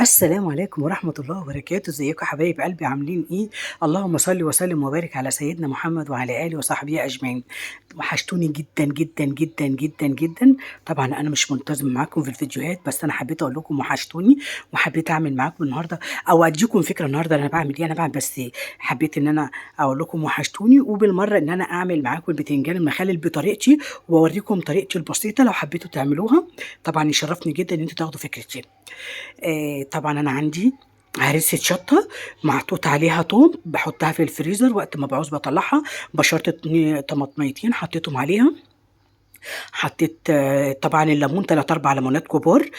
السلام عليكم ورحمة الله وبركاته، ازيكم يا حبايب قلبي عاملين إيه؟ اللهم صل وسلم وبارك على سيدنا محمد وعلى آله وصحبه أجمعين. وحشتوني جدًا، جدًا، جدًا، جدًا، جدًا. طبعًا أنا مش منتظمة معاكم في الفيديوهات، بس أنا حبيت أقول لكم وحشتوني، وحبيت أعمل معاكم النهارده أو أدّيكم فكرة النهارده أنا باعمل إيه. أنا باعمل بس حبيت إن أنا أقول لكم وحشتوني، وبالمرّة إن أنا أعمل معاكم البتنجان المخلل بطريقتي، وأورّيكم طريقتي البسيطة لو حبيتوا تعملوها. طبعًا يشرفني جدًا إن أنتم تاخدوا فكرتي. طبعًا أنا عندي هريسة شطة محطوط عليها توم، باحطها في الفريزر وقت ما باعوز باطلّعها، بشرت طماطميتين حطيتهم عليها، حطيت طبعًا الليمون 3، 4 ليمونات كبار،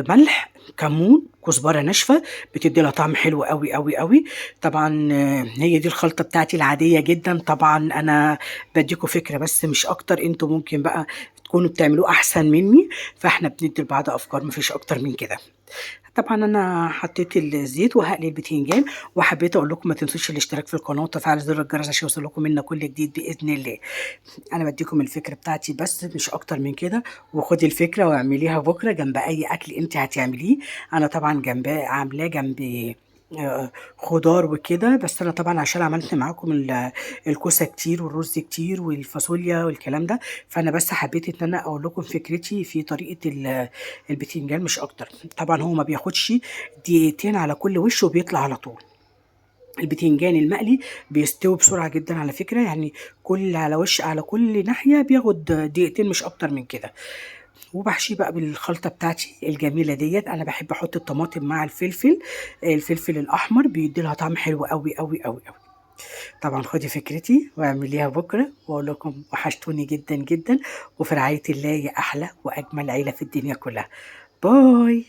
ملح، كمون، كزبرة ناشفة، بتدّي لها طعم حلو أوي، أوي، أوي. طبعًا هي دي الخلطة بتاعتي العادية جدًا. طبعًا أنا بادّيكم فكرة بس مش أكتر، أنتم ممكن بقى تكونوا بتعملوه أحسن منّي، فإحنا بندّي لبعض أفكار ما فيش أكتر من كده. طبعًا أنا حطيت الزيت وهاقلي البتنجان، وحبيت أقول لكم ما تنسوش الاشتراك في القناة وتفعيل زر الجرس عشان يوصل لكم منا كل جديد بإذن الله. أنا بادّيكم الفكرة بتاعتي بس مش أكتر من كده، وخدي الفكرة واعمليها بكرة جنب أي أكل أنتِ هتعمليه. أنا طبعًا عاملاه جنب خضار وكده، بس أنا طبعًا عشان عملت معاكم الكوسة كتير والرز كتير والفاصوليا والكلام ده، فأنا بس حبيت إن أنا أقول لكم فكرتي في طريقة البتنجان مش أكتر. طبعًا هو ما بياخدش دقيقتين على كل وِش وبيطلع على طول. البتنجان المقلي بيستوي بسرعة جدًا على فكرة، يعني على وِش على كل ناحية بياخد دقيقتين مش أكتر من كده. وباحشيه بقى بالخلطة بتاعتي الجميلة ديّة. أنا باحب أحط الطماطم مع الفلفل الأحمر بيدّي لها طعم حلو أوي، أوي، أوي، أوي. طبعًا خدي فكرتي واعمليها بكرة، وأقول لكم وحشتوني جدًا، جدًا، وفي رعاية الله يا أحلى وأجمل عيلة في الدنيا كلها. باي.